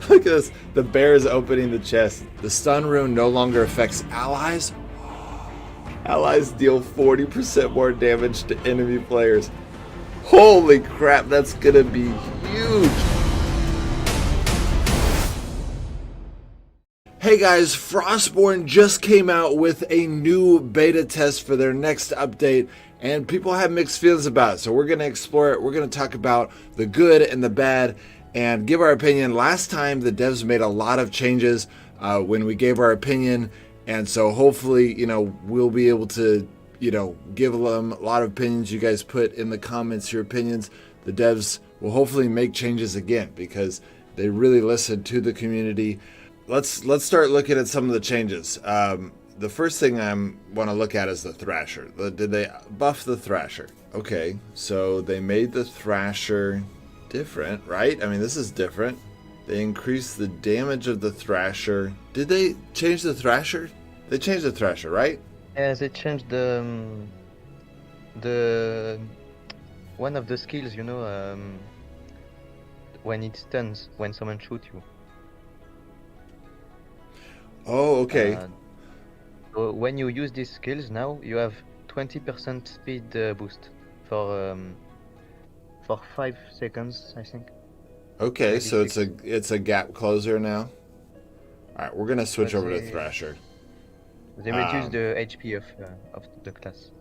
Look at this. The bear is opening the chest. The stun rune no longer affects allies. Allies deal 40% more damage to enemy players. Holy crap, that's gonna be huge. Hey guys, Frostborn just came out with a new beta test for their next update, and people have mixed feelings about it. So we're going to explore it. We're going to talk about the good and the bad and give our opinion. Last time the devs made a lot of changes when we gave our opinion, and so hopefully, we'll be able to, give them a lot of opinions. You guys put in the comments your opinions. The devs will hopefully make changes again because they really listened to the community. Let's start looking at some of the changes. The first thing I want to look at is the Thrasher. Did they buff the Thrasher? Okay, so they made the Thrasher different, right? I mean, this is different. They increased the damage of the Thrasher. Did they change the Thrasher? They changed the Thrasher, right? Yeah, they changed the one of the skills, when it stuns when someone shoots you. Oh, okay. So when you use these skills now, you have 20% speed boost for 5 seconds, I think. Okay, Maybe so 6. it's a gap closer now. All right, we're gonna switch over to Thrasher. They reduce the HP of the class.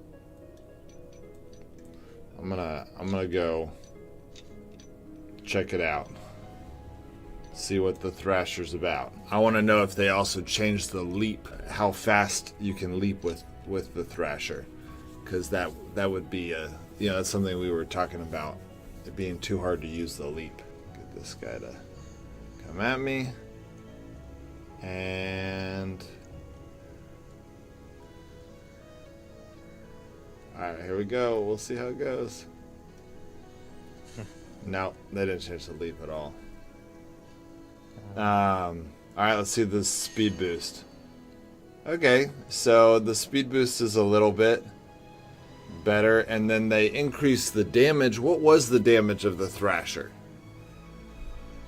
I'm gonna go check it out. See what the Thrasher's about. I want to know if they also changed the leap, how fast you can leap with the Thrasher, because that would be that's something we were talking about, it being too hard to use the leap. Get this guy to come at me, and all right, here we go. We'll see how it goes. No, they didn't change the leap at all. All right, let's see the speed boost. Okay, so the speed boost is a little bit better, and then they increase the damage. What was the damage of the Thrasher?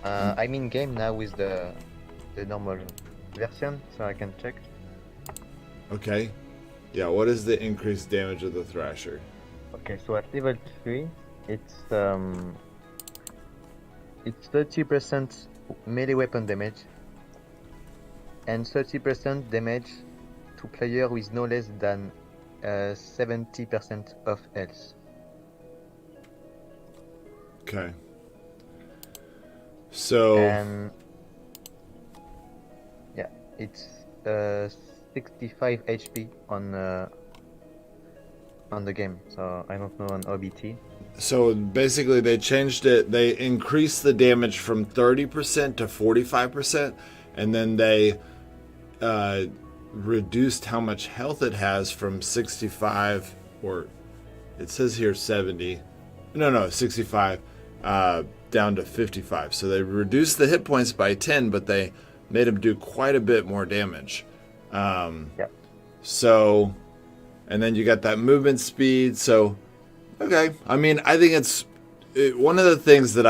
I'm in game now with the normal version, so I can check. Okay, yeah, what is the increased damage of the Thrasher? Okay, so at level 3, it's 30% melee weapon damage and 30% damage to player with no less than 70% of health. Okay. So And yeah, it's 65 HP on the game. So I don't know on OBT. So basically they changed it. They increased the damage from 30% to 45%, and then they reduced how much health it has from 65, or it says here 70. No, 65 down to 55. So they reduced the hit points by 10, but they made him do quite a bit more damage. Yeah. So, and then you got that movement speed. So, okay. I mean, I think one of the things that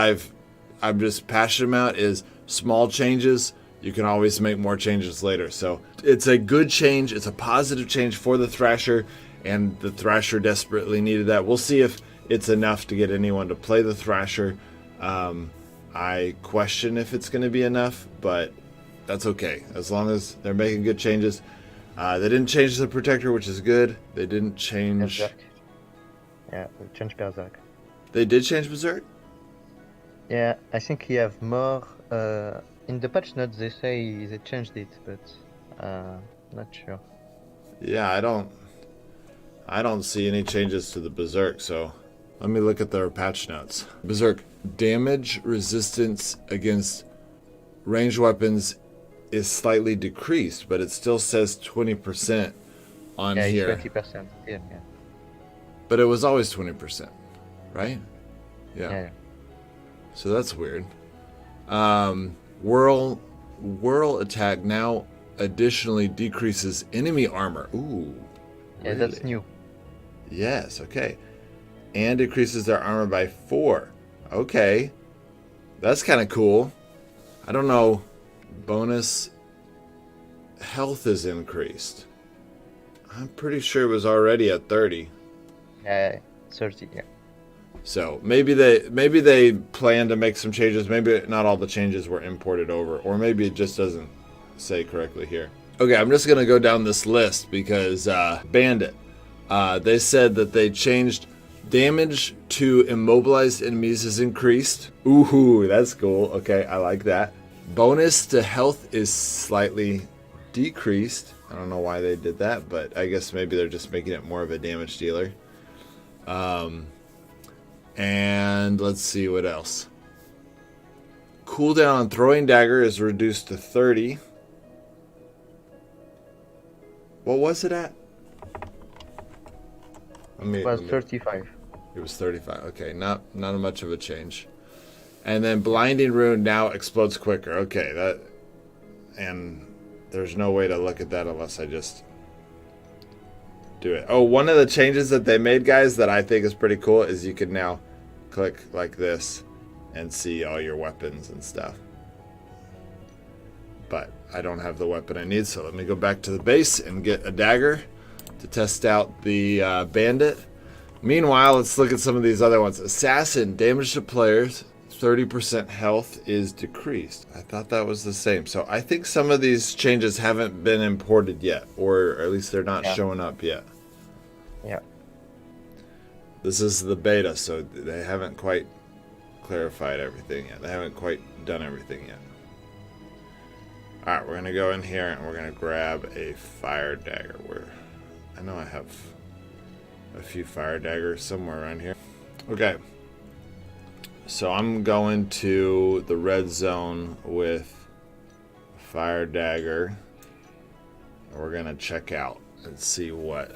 I'm just passionate about is small changes. You can always make more changes later. So it's a good change. It's a positive change for the Thrasher, and the Thrasher desperately needed that. We'll see if it's enough to get anyone to play the Thrasher. I question if it's going to be enough, but that's okay. As long as they're making good changes. They didn't change the Protector, which is good. They didn't change... Berserk. Yeah, change Berserk. They did change Berserk? Yeah, I think you have more... in the patch notes they say they changed it, but not sure. Yeah, I don't see any changes to the Berserk, so let me look at their patch notes. Berserk, damage resistance against ranged weapons is slightly decreased, but it still says 20% on here. Yeah, 20%. Yeah. But it was always 20%, right? Yeah. So that's weird. Whirl attack now additionally decreases enemy armor. Ooh. Yeah, really? that's new. Yes, okay. And decreases their armor by 4. Okay. That's kind of cool. I don't know. Bonus health is increased. I'm pretty sure it was already at 30. 30, yeah. So maybe they plan to make some changes. Maybe not all the changes were imported over, or maybe it just doesn't say correctly here. Okay, I'm just gonna go down this list because Bandit. They said that they changed damage to immobilized enemies is increased. Ooh, that's cool. Okay, I like that. Bonus to health is slightly decreased. I don't know why they did that, but I guess maybe they're just making it more of a damage dealer. And let's see what else. Cooldown on throwing dagger is reduced to 30. What was it at? It was 35. It was 35. Okay, not much of a change. And then blinding rune now explodes quicker. Okay, that, and there's no way to look at that unless I just do it. Oh, one of the changes that they made, guys, that I think is pretty cool is you can now click like this and see all your weapons and stuff. But I don't have the weapon I need, so let me go back to the base and get a dagger to test out the bandit. Meanwhile, let's look at some of these other ones. Assassin, damage to players, 30% health is decreased. I thought that was the same. So I think some of these changes haven't been imported yet, or at least they're not showing up yet. Yeah. This is the beta, so they haven't quite clarified everything yet. They haven't quite done everything yet. Alright, we're going to go in here and we're going to grab a fire dagger. I know I have a few fire daggers somewhere around here. Okay. So I'm going to the red zone with fire dagger. We're going to check out and see what...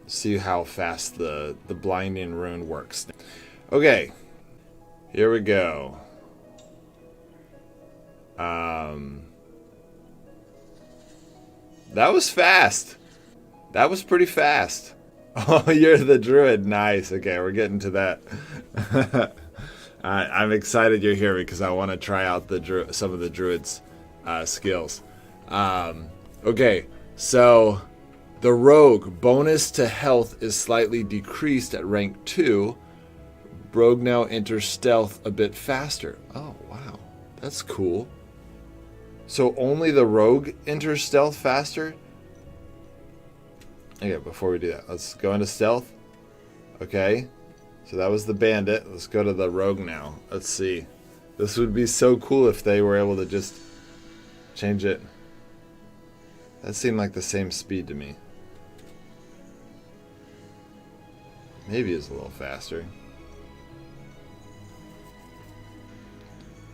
see how fast the blinding rune works. Okay. Here we go. That was fast. That was pretty fast. Oh, you're the druid. Nice. Okay, we're getting to that. I'm excited you're here because I want to try out some of the druids' skills. Okay, so the rogue bonus to health is slightly decreased at rank 2. Rogue now enters stealth a bit faster. Oh, wow. That's cool. So only the rogue enters stealth faster? Okay, before we do that, let's go into stealth. Okay. So that was the bandit. Let's go to the rogue now. Let's see. This would be so cool if they were able to just change it. That seemed like the same speed to me. Maybe it's a little faster.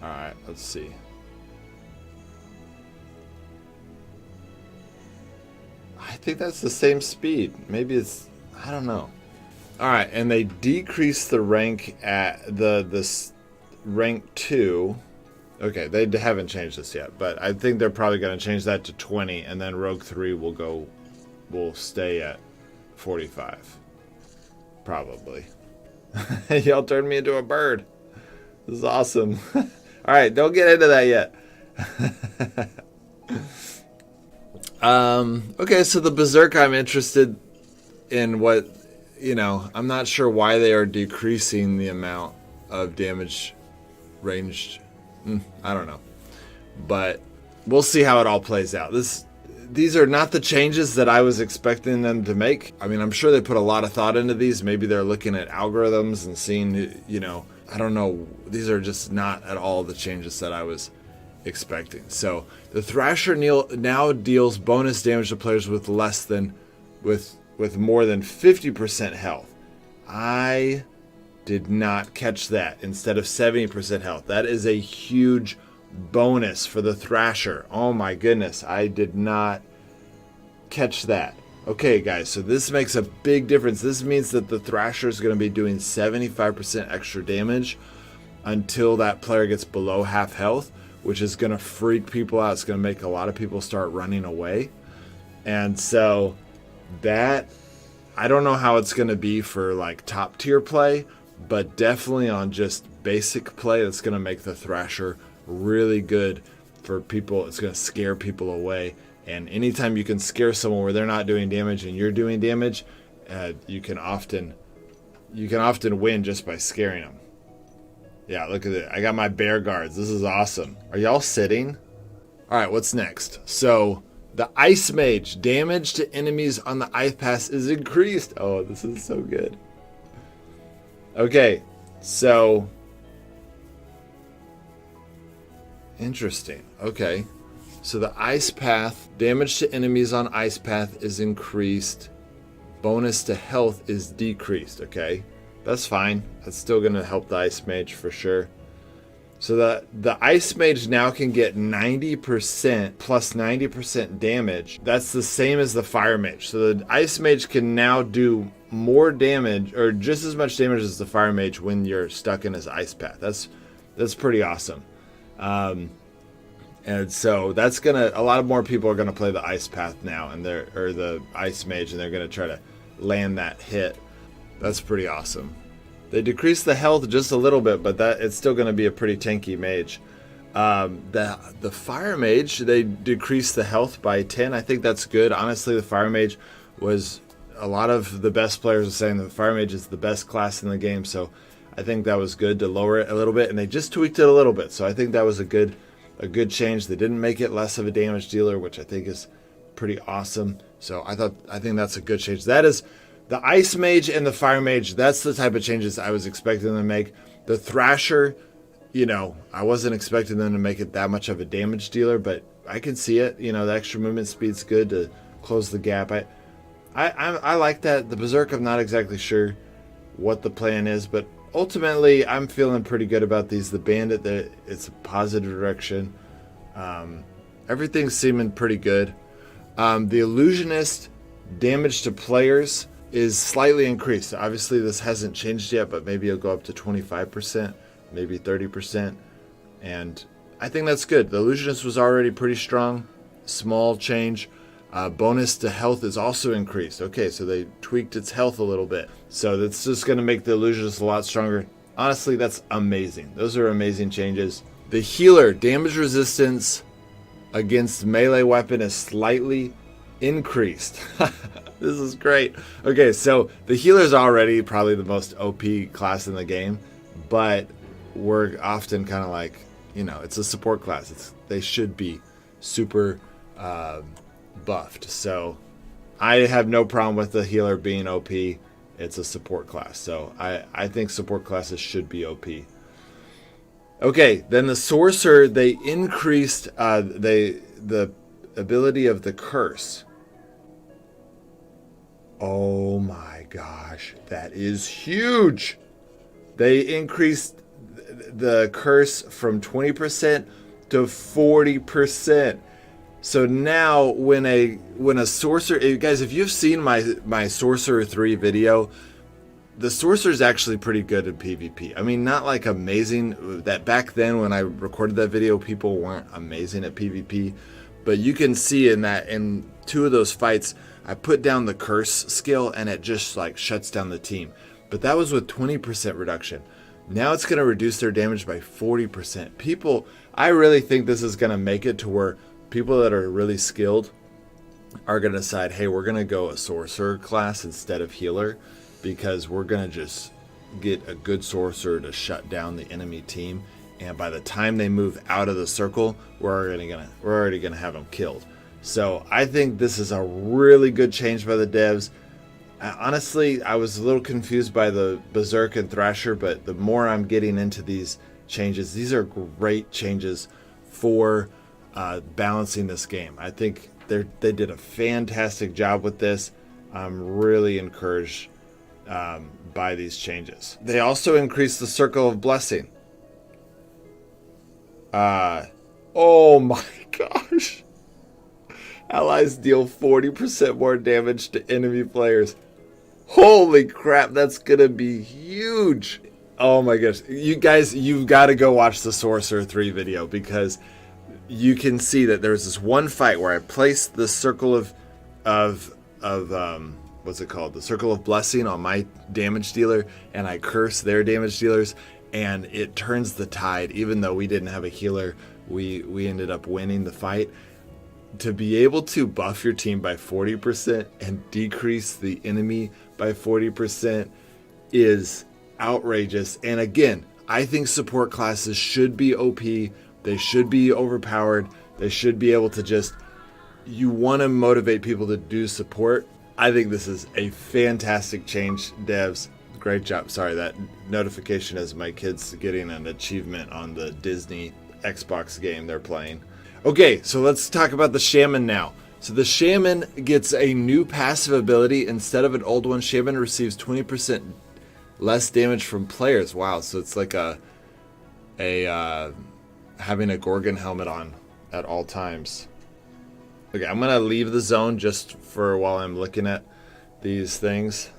Alright, let's see. I think that's the same speed. Maybe it's... I don't know. Alright, and they decrease the rank at this rank 2. Okay, they haven't changed this yet, but I think they're probably going to change that to 20, and then Rogue 3 will stay at 45. Probably. Y'all turned me into a bird. This is awesome. Alright, don't get into that yet. Okay, so the Berserk, I'm interested in what, I'm not sure why they are decreasing the amount of damage ranged. I don't know. But we'll see how it all plays out. These are not the changes that I was expecting them to make. I mean, I'm sure they put a lot of thought into these. Maybe they're looking at algorithms and seeing, I don't know. These are just not at all the changes that I was expecting. So the Thrasher now deals bonus damage to players with with more than 50% health. I did not catch that instead of 70% health. That is a huge bonus for the Thrasher. Oh my goodness, I did not catch that. Okay guys, so this makes a big difference. This means that the Thrasher is going to be doing 75% extra damage until that player gets below half health, which is going to freak people out. It's going to make a lot of people start running away. And so that, I don't know how it's going to be for like top tier play, but definitely on just basic play, that's going to make the Thrasher really good for people. It's going to scare people away. And anytime you can scare someone where they're not doing damage and you're doing damage, you can often win just by scaring them. Yeah, look at it. I got my bear guards. This is awesome. Are y'all sitting? All right, what's next? So the Ice Mage, damage to enemies on the ice path is increased. Oh, this is so good. Okay, so interesting. Okay, so the ice path, damage to enemies on ice path is increased. Bonus to health is decreased. Okay, that's fine. That's still going to help the Ice Mage for sure. So the Ice Mage now can get 90% plus 90% damage. That's the same as the Fire Mage. So the Ice Mage can now do more damage, or just as much damage as the Fire Mage when you're stuck in his ice path. That's pretty awesome. And so that's a lot more people are gonna play the ice path now, or the Ice Mage, and they're gonna try to land that hit. That's pretty awesome. They decrease the health just a little bit, but it's still going to be a pretty tanky mage. The Fire Mage, they decrease the health by 10. I think that's good. Honestly, the Fire Mage was, a lot of the best players are saying the Fire Mage is the best class in the game, so I think that was good to lower it a little bit, and they just tweaked it a little bit, so I think that was a good change. They didn't make it less of a damage dealer, which I think is pretty awesome. So I think that's a good change. That is the Ice Mage and the Fire Mage. That's the type of changes I was expecting them to make. The Thrasher, I wasn't expecting them to make it that much of a damage dealer, but I can see it. The extra movement speed's good to close the gap. I like that. The Berserk, I'm not exactly sure what the plan is, but ultimately I'm feeling pretty good about these. The Bandit, it's a positive direction. Everything's seeming pretty good. The Illusionist, damage to players is slightly increased. Obviously this hasn't changed yet, but maybe it'll go up to 25%, maybe 30%, and I think that's good. The Illusionist was already pretty strong. Small change. Bonus to health is also increased. Okay, so they tweaked its health a little bit, so that's just going to make the Illusionist a lot stronger. Honestly, that's amazing. Those are amazing changes. The Healer, damage resistance against melee weapon is slightly increased. This is great. Okay, so the Healer's already probably the most OP class in the game, but we're often kind of like, it's a support class. They should be super buffed. So I have no problem with the Healer being OP. It's a support class. So I think support classes should be OP. Okay, then the Sorcerer, they increased the ability of the Curse. Oh my gosh, that is huge. They increased the Curse from 20% to 40%. So now when a Sorcerer, guys, if you've seen my Sorcerer 3 video, the Sorcerer is actually pretty good at PvP. I mean, not like amazing. That back then when I recorded that video, people weren't amazing at PvP, but you can see in two of those fights, I put down the Curse skill and it just like shuts down the team. But that was with 20% reduction. Now it's going to reduce their damage by 40%. I really think this is going to make it to where people that are really skilled are going to decide, hey, we're going to go a Sorcerer class instead of Healer, because we're going to just get a good Sorcerer to shut down the enemy team. And by the time they move out of the circle, we're already going to have them killed. So I think this is a really good change by the devs. Honestly, I was a little confused by the Berserk and Thrasher, but the more I'm getting into these changes, these are great changes for balancing this game. I think they did a fantastic job with this. I'm really encouraged by these changes. They also increased the Circle of Blessing. Oh my gosh. Allies deal 40% more damage to enemy players. Holy crap, that's gonna be huge. Oh my gosh. You guys, you've got to go watch the Sorcerer 3 video, because you can see that there's this one fight where I placed the Circle of what's it called? The Circle of Blessing on my damage dealer, and I curse their damage dealers, and it turns the tide. Even though we didn't have a healer, we ended up winning the fight. To be able to buff your team by 40% and decrease the enemy by 40% is outrageous. And again, I think support classes should be OP. They should be overpowered. They should be able to just, you want to motivate people to do support. I think this is a fantastic change, devs. Great job. Sorry, that notification is my kids getting an achievement on the Disney Xbox game they're playing. Okay, so let's talk about the Shaman now. So the Shaman gets a new passive ability. Instead of an old one, Shaman receives 20% less damage from players. Wow, so it's like having a Gorgon helmet on at all times. Okay, I'm going to leave the zone just for while I'm looking at these things.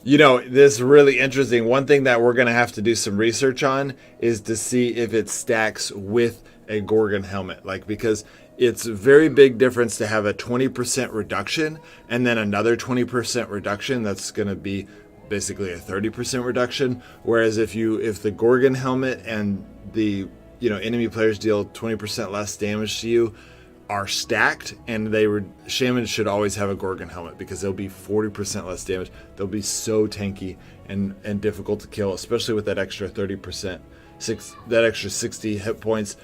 You know, this is really interesting. One thing that we're going to have to do some research on is to see if it stacks with a Gorgon helmet. Like, because it's a very big difference to have a 20% reduction and then another 20% reduction. That's going to be basically a 30% reduction. Whereas if the Gorgon helmet and the enemy players deal 20% less damage to you are stacked, and Shaman should always have a Gorgon helmet because they'll be 40% less damage. They'll be so tanky and difficult to kill, especially with that extra 30%, that extra 60 hit points.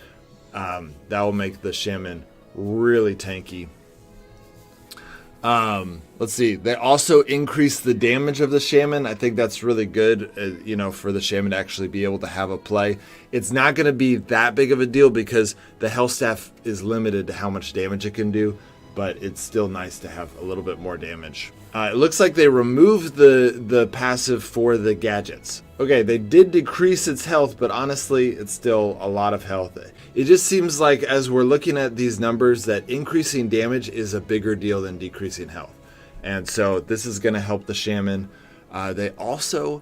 That will make the Shaman really tanky. Let's see. They also increase the damage of the Shaman. I think that's really good, for the Shaman to actually be able to have a play. It's not going to be that big of a deal because the health staff is limited to how much damage it can do, but it's still nice to have a little bit more damage. It looks like they removed the passive for the gadgets. Okay, they did decrease its health, but honestly, it's still a lot of health. It just seems like as we're looking at these numbers that increasing damage is a bigger deal than decreasing health. And so this is going to help the Shaman. They also,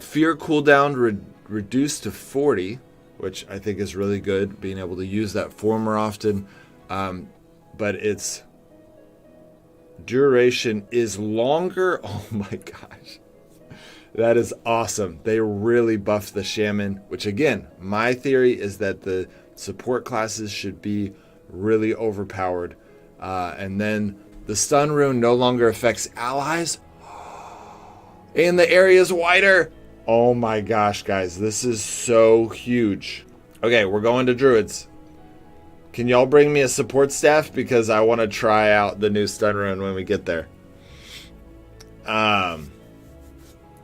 fear cooldown reduced to 40, which I think is really good, being able to use that for more often. But its duration is longer. Oh my gosh. That is awesome. They really buffed the Shaman, which again, my theory is that the support classes should be really overpowered. And then the stun rune no longer affects allies. And the area is wider. Oh my gosh, guys. This is so huge. Okay, we're going to Druids. Can y'all bring me a support staff? Because I want to try out the new stun rune when we get there.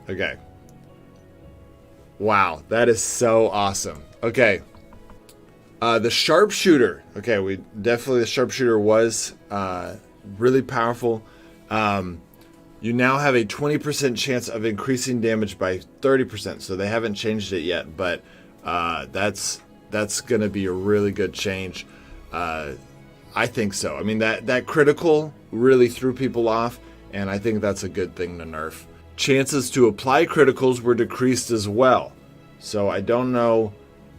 Okay. Wow, that is so awesome. Okay. The sharpshooter. Okay, the sharpshooter was really powerful. You now have a 20% chance of increasing damage by 30%. So they haven't changed it yet, but that's going to be a really good change. I think so. I mean, that critical really threw people off, and I think that's a good thing to nerf. Chances to apply criticals were decreased as well. So I don't know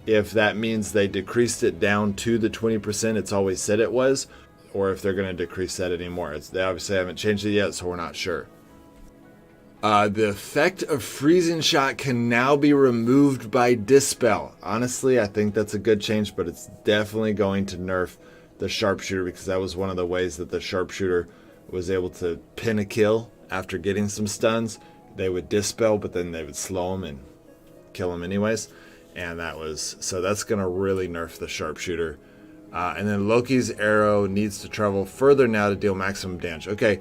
if that means they decreased it down to the 20% it's always said it was, or if they're going to decrease that anymore. They obviously haven't changed it yet, so we're not sure. The effect of freezing shot can now be removed by Dispel. Honestly, I think that's a good change, but it's definitely going to nerf the sharpshooter because that was one of the ways that the sharpshooter was able to pin a kill after getting some stuns. They would Dispel, but then they would slow them and kill them anyways. And that's going to really nerf the sharpshooter. And then Loki's arrow needs to travel further now to deal maximum damage. Okay,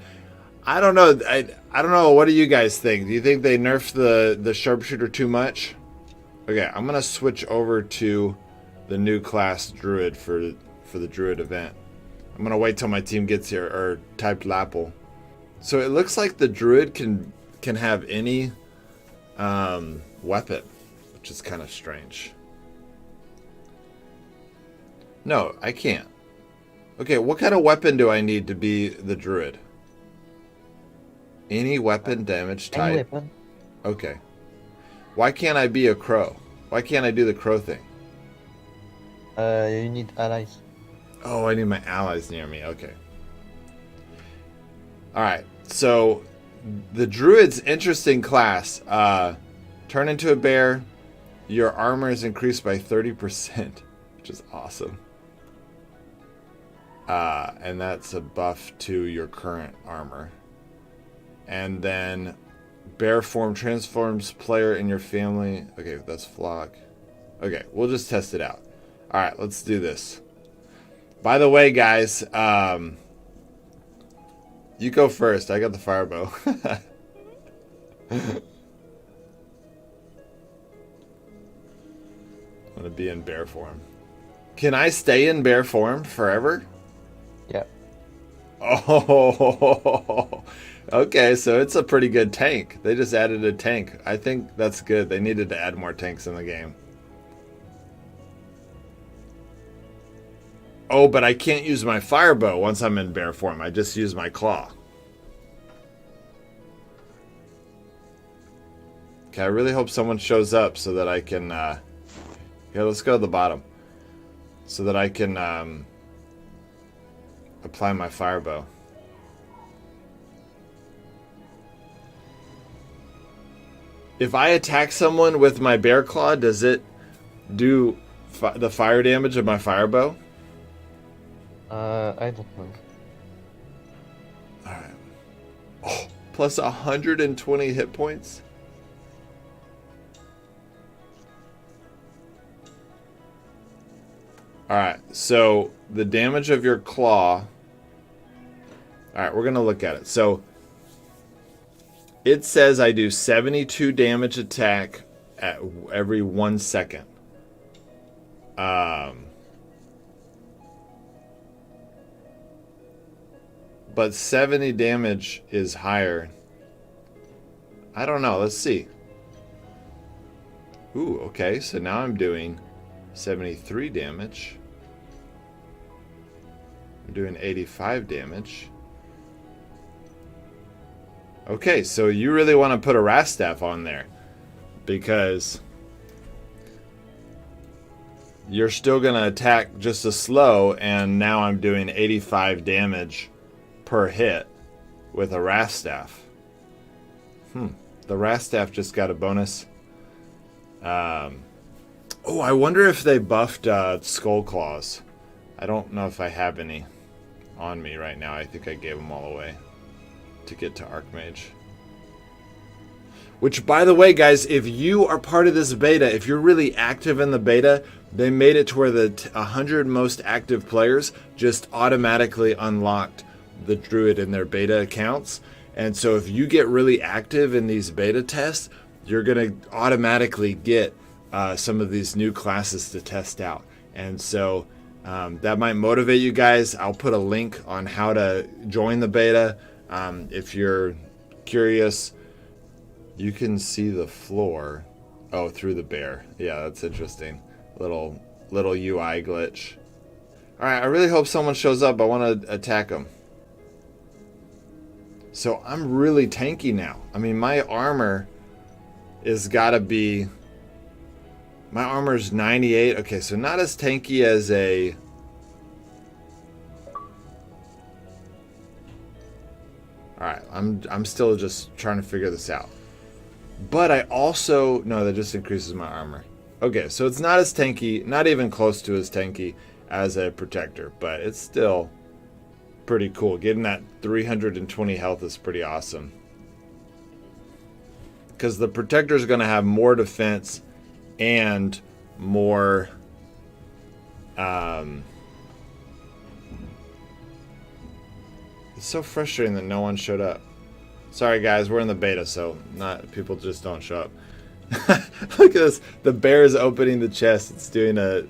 I don't know. I don't know. What do you guys think? Do you think they nerfed the sharpshooter too much? Okay, I'm going to switch over to the new class Druid for the Druid event. I'm going to wait till my team gets here, or typed Lapple. So it looks like the Druid can have any weapon, which is kind of strange. No, I can't. Okay, what kind of weapon do I need to be the Druid? Any weapon damage type? Any weapon. Okay. Why can't I be a crow? Why can't I do the crow thing? You need allies. Oh, I need my allies near me. Okay. Alright, so the Druid's interesting class. Turn into a bear, your armor is increased by 30%, which is awesome. And that's a buff to your current armor. And then bear form transforms player in your family. Okay, that's flock. Okay, we'll just test it out. All right, let's do this. By the way, guys, you go first. I got the fire bow. I'm gonna be in bear form. Can I stay in bear form forever? Yeah. Oh, okay, so it's a pretty good tank. They just added a tank. I think that's good. They needed to add more tanks in the game. Oh, but I can't use my fire bow once I'm in bear form. I just use my claw. Okay, I really hope someone shows up so that I can... Here, let's go to the bottom. So that I can apply my fire bow. If I attack someone with my bear claw, does it do the fire damage of my fire bow? I don't know. Alright. Oh, plus 120 hit points? Alright, so the damage of your claw... Alright, we're going to look at it. So, it says I do 72 damage attack at every 1 second. But 70 damage is higher. I don't know. Let's see. Ooh, okay. So now I'm doing 73 damage. I'm doing 85 damage. Okay, so you really want to put a Rastaff on there. Because you're still going to attack just as slow. And now I'm doing 85 damage per hit with a Rastaff. The Rastaff just got a bonus. Oh, I wonder if they buffed Skull Claws. I don't know if I have any on me right now. I think I gave them all away to get to Archmage. Which, by the way, guys, if you are part of this beta, if you're really active in the beta, they made it to where the 100 most active players just automatically unlocked the Druid in their beta accounts. And so if you get really active in these beta tests, you're going to automatically get some of these new classes to test out. And so that might motivate you guys. I'll put a link on how to join the beta. If you're curious, you can see the floor. Oh, through the bear. Yeah, that's interesting. Little UI glitch. All right, I really hope someone shows up. I want to attack them. So I'm really tanky now. I mean, my armor is gotta be... My armor's 98. Okay, so not as tanky as a... Alright, I'm still just trying to figure this out. But I also... No, that just increases my armor. Okay, so it's not as tanky, not even close to as tanky as a protector, but it's still pretty cool. Getting that 320 health is pretty awesome. Because the protector is going to have more defense and more... It's so frustrating that no one showed up. Sorry guys, we're in the beta, so not people just don't show up. Look at this. The bear is opening the chest. It's doing a...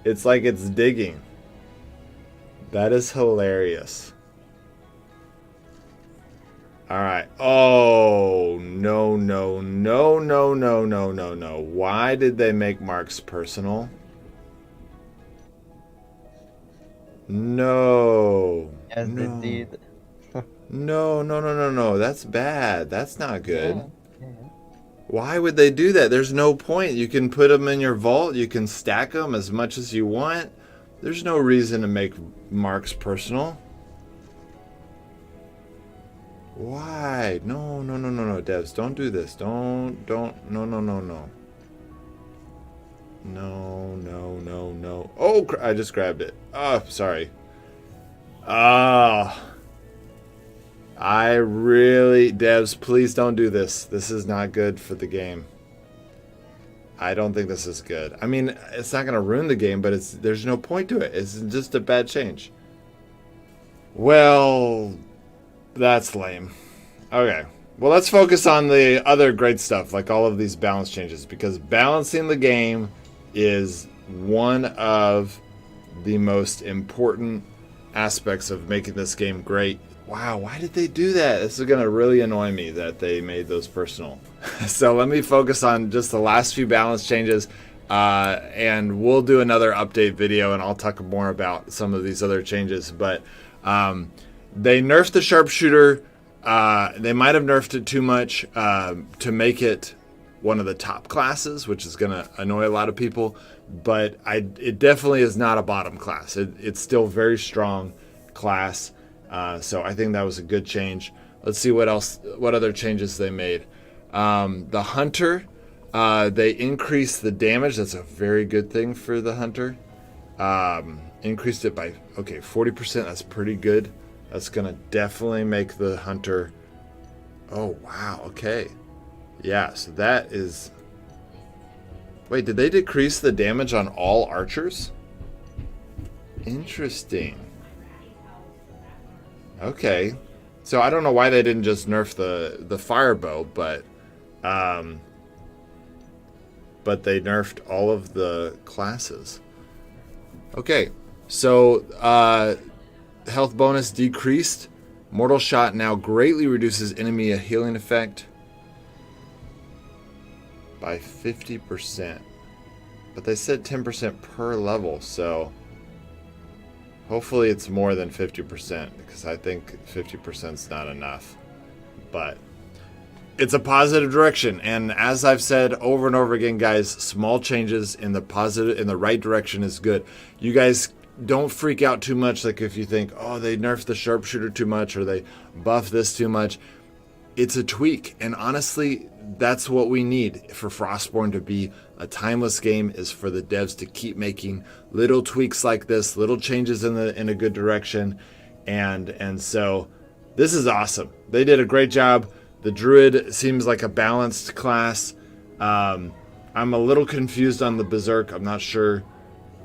It's like it's digging. That is hilarious. Alright. Oh, no, no, no, no, no, no, no, no. Why did they make marks personal? No. Yes, no. they did. No, no, no, no, no. That's bad. That's not good. Yeah. Why would they do that? There's no point. You can put them in your vault. You can stack them as much as you want. There's no reason to make marks personal. Why? No, no, no, no, no, devs. Don't do this. Don't, no, no, no, no. No, no, no, no. Oh, I just grabbed it. Oh, sorry. Ah. I really, devs, please don't do this. This is not good for the game. I don't think this is good. I mean, it's not going to ruin the game, but there's no point to it. It's just a bad change. Well, that's lame. Okay. Well, let's focus on the other great stuff, like all of these balance changes, because balancing the game is one of the most important aspects of making this game great. Wow, why did they do that? This is going to really annoy me that they made those personal. So let me focus on just the last few balance changes, and we'll do another update video, and I'll talk more about some of these other changes. But they nerfed the sharpshooter. They might have nerfed it too much to make it one of the top classes, which is going to annoy a lot of people. But it definitely is not a bottom class. It's still very strong class. So I think that was a good change. Let's see what other changes they made. The hunter, they increased the damage. That's a very good thing for the hunter. Increased it by 40%. That's pretty good. That's gonna definitely make the hunter. Oh wow. Okay. Yeah. So that is. Wait, did they decrease the damage on all archers? Interesting. Okay, so I don't know why they didn't just nerf the fire bow, but they nerfed all of the classes. Okay, so health bonus decreased. Mortal shot now greatly reduces enemy healing effect by 50%, but they said 10% per level, so. Hopefully it's more than 50%, because I think 50% is not enough. But it's a positive direction, and as I've said over and over again, guys, small changes in the right direction is good. You guys don't freak out too much, like if you think, oh, they nerfed the sharpshooter too much or they buffed this too much. It's a tweak, and honestly, that's what we need for Frostborn to be a timeless game, is for the devs to keep making little tweaks like this, little changes in a good direction, and so this is awesome. They did a great job. The Druid seems like a balanced class. I'm a little confused on the Berserk. I'm not sure,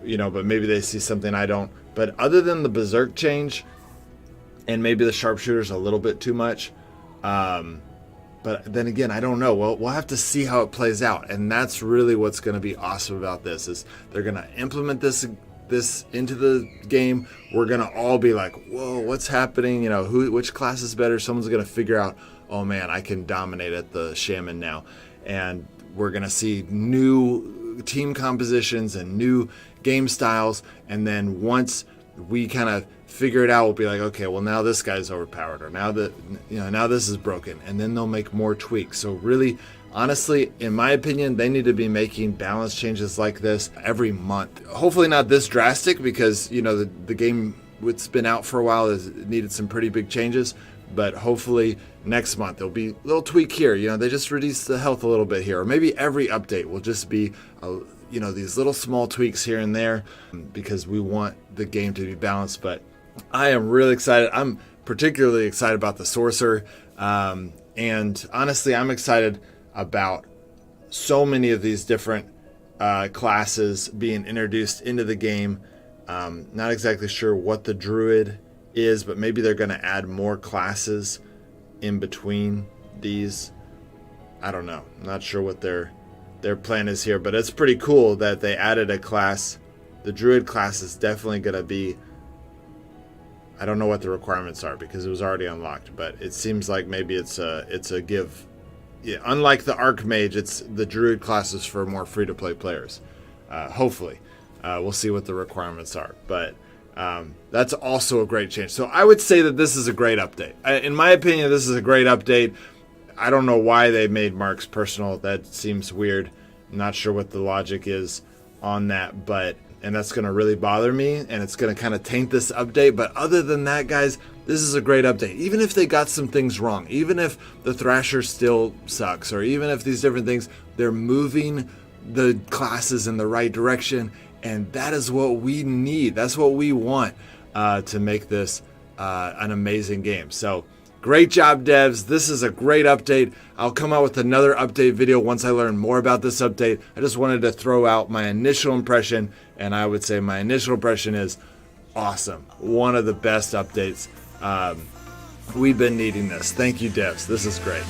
but maybe they see something I don't. But other than the Berserk change, and maybe the sharpshooter's a little bit too much. But then again, I don't know. Well, we'll have to see how it plays out, and that's really what's going to be awesome about this. Is they're going to implement this into the game. We're going to all be like, "Whoa, what's happening? Which class is better?" Someone's going to figure out, "Oh man, I can dominate at the Shaman now," and we're going to see new team compositions and new game styles. And then once we kind of figure it out, we'll be like, okay, well now this guy's overpowered, or now this is broken, and then they'll make more tweaks. So really, honestly, in my opinion, they need to be making balance changes like this every month. Hopefully not this drastic, because the game, it's been out for a while, has needed some pretty big changes. But hopefully next month there'll be a little tweak here. They just reduced the health a little bit here, or maybe every update will just be these little small tweaks here and there, because we want the game to be balanced. But I am really excited. I'm particularly excited about the Sorcerer. And honestly, I'm excited about so many of these different classes being introduced into the game. Not exactly sure what the Druid is, but maybe they're going to add more classes in between these. I don't know. I'm not sure what their plan is here, but it's pretty cool that they added a class. The Druid class is definitely going to be, I don't know what the requirements are because it was already unlocked, but it seems like maybe it's a give. Yeah, unlike the Mage, it's the Druid class is for more free-to-play players. Hopefully. We'll see what the requirements are, but that's also a great change. So I would say that this is a great update. In my opinion, this is a great update. I don't know why they made marks personal. That seems weird. I'm not sure what the logic is on that, and that's going to really bother me, and it's going to kind of taint this update. But other than that, guys, this is a great update. Even if they got some things wrong, even if the Thrasher still sucks, or even if these different things, they're moving the classes in the right direction, and that is what we need. That's what we want to make this an amazing game. So great job, devs. This is a great update. I'll come out with another update video once I learn more about this update. I just wanted to throw out my initial impression, and I would say my initial impression is awesome. One of the best updates. We've been needing this. Thank you, devs. This is great.